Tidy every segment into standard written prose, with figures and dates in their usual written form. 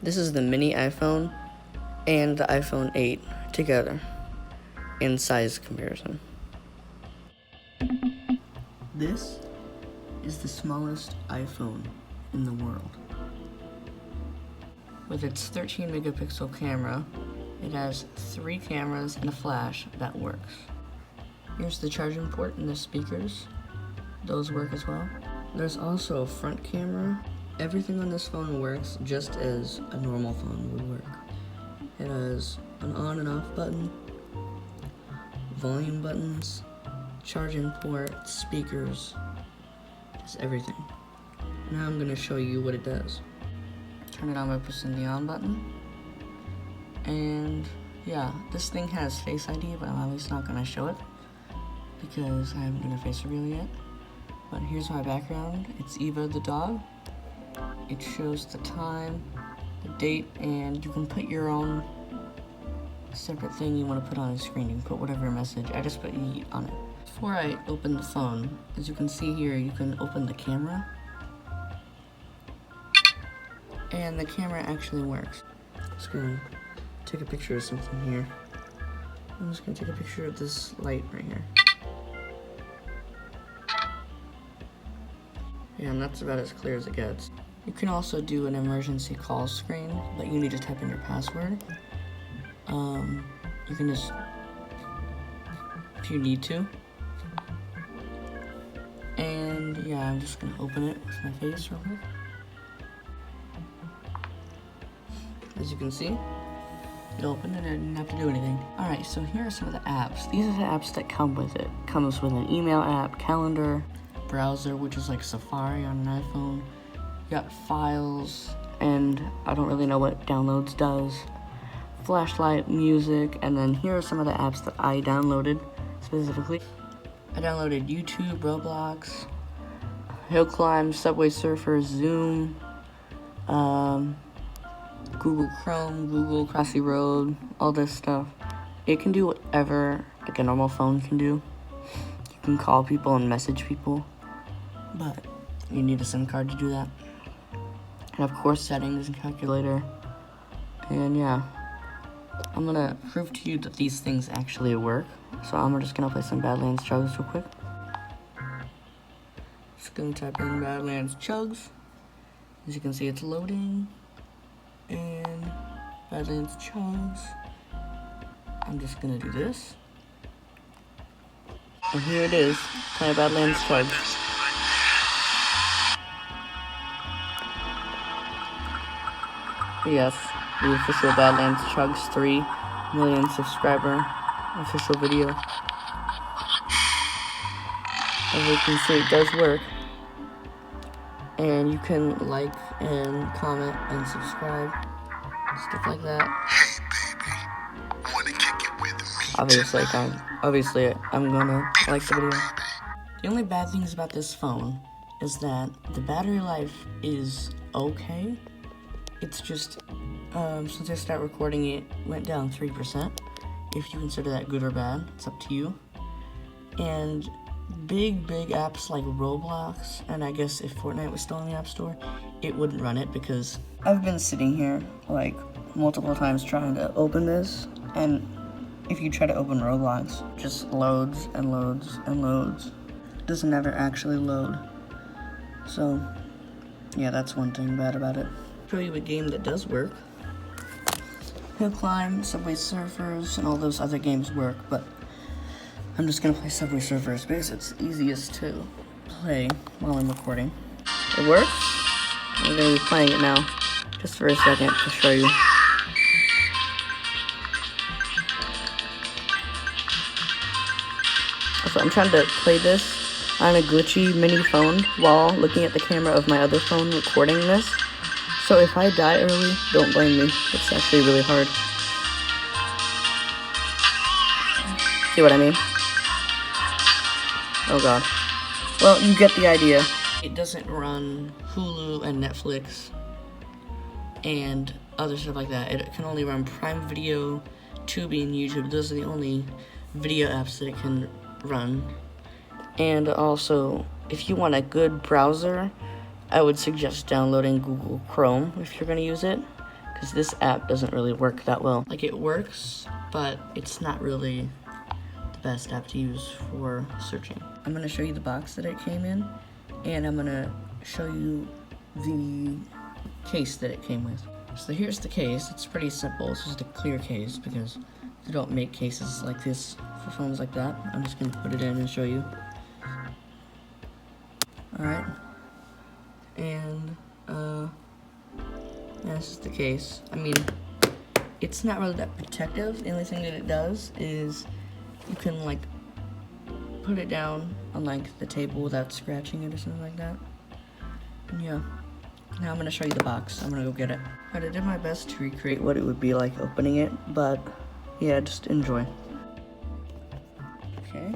This is the mini iPhone and the iPhone 8 together in size comparison. This is the smallest iPhone in the world. With its 13 megapixel camera, it has 3 cameras and a flash that works. Here's the charging port and the speakers. Those work as well. There's also a front camera. Everything on this phone works just as a normal phone would work. It has an on and off button, volume buttons, charging port, speakers, just everything. Now I'm gonna show you what it does. Turn it on by pressing the on button. And yeah, this thing has Face ID, but I'm at least not gonna show it because I haven't done a face reveal yet. But here's my background. It's Eva the dog. It shows the time, the date, and you can put your own separate thing you want to put on the screen. You can put whatever message. I just put yeet on it. Before I open the phone, as you can see here, you can open the camera. And the camera actually works. I'm just gonna take a picture of something here. I'm just gonna take a picture of this light right here. Yeah, and that's about as clear as it gets. You can also do an emergency call screen, but you need to type in your password. You can just, if you need to. And yeah, I'm just gonna open it with my face real quick. As you can see, it opened and I didn't have to do anything. Alright, so here are some of the apps. These are the apps that come with it. Comes with an email app, calendar, browser, which is like Safari on an iPhone. You got files, and I don't really know what downloads does. Flashlight, music, and then here are some of the apps that I downloaded specifically. I downloaded YouTube, Roblox, Hill Climb, Subway Surfers, Zoom, Google Chrome, Google Crossy Road, all this stuff. It can do whatever like a normal phone can do. You can call people and message people, but you need a SIM card to do that. And of course settings and calculator. And yeah, I'm gonna prove to you that these things actually work. So I'm just gonna play some Badlands Chugs real quick. Just gonna type in Badlands Chugs. As you can see, it's loading. And Badlands Chugs. I'm just gonna do this. And here it is, playing Badlands Chugs. Yes, the official Badlands Chugs 3 million subscriber official video. As you can see, it does work. And you can like and comment and subscribe, stuff like that. Hey baby, wanna kick it with me? Obviously I'm gonna like the video. The only bad things about this phone is that the battery life is okay. It's just, since I started recording it went down 3%. If you consider that good or bad, it's up to you. And big apps like Roblox, and I guess if Fortnite was still in the App Store, it wouldn't run it because I've been sitting here like multiple times trying to open this, and if you try to open Roblox, it just loads and loads and loads. It doesn't ever actually load. So yeah, that's one thing bad about it. Show you a game that does work. Hill Climb, Subway Surfers, and all those other games work, but I'm just gonna play Subway Surfers because it's easiest to play while I'm recording. It works. I'm gonna be playing it now, just for a second to show you. So I'm trying to play this on a glitchy mini phone while looking at the camera of my other phone recording this. So if I die early, don't blame me. It's actually really hard. See what I mean? Oh god. Well, you get the idea. It doesn't run Hulu and Netflix and other stuff like that. It can only run Prime Video, Tubi, and YouTube. Those are the only video apps that it can run. And also, if you want a good browser, I would suggest downloading Google Chrome if you're going to use it, because this app doesn't really work that well. Like, it works, but it's not really the best app to use for searching. I'm gonna show you the box that it came in, and I'm gonna show you the case that it came with. So here's the case. It's pretty simple. It's just a clear case because they don't make cases like this for phones like that. I'm just gonna put it in and show you. Alright. And yeah, this is the case. I mean, it's not really that protective. The only thing that it does is you can like put it down on like the table without scratching it or something like that. And yeah. Now I'm gonna show you the box. I'm gonna go get it. Alright, I did my best to recreate what it would be like opening it, but yeah, just enjoy. Okay.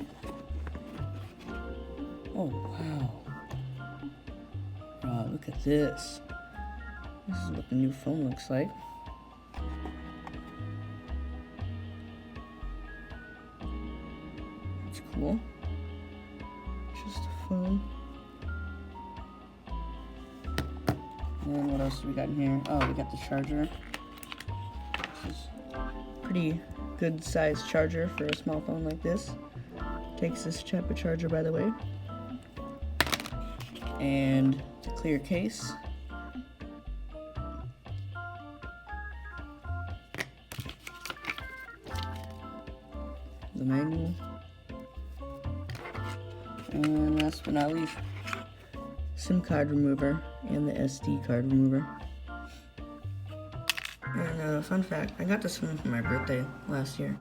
Oh, wow. Wow, look at this. This is what the new phone looks like. It's cool. Just a phone. And then what else do we got in here? Oh, we got the charger. This is a pretty good sized charger for a small phone like this. Takes this type of charger, by the way. And the clear case. The manual. And last but not least, SIM card remover and the SD card remover. And fun fact, I got this phone for my birthday last year.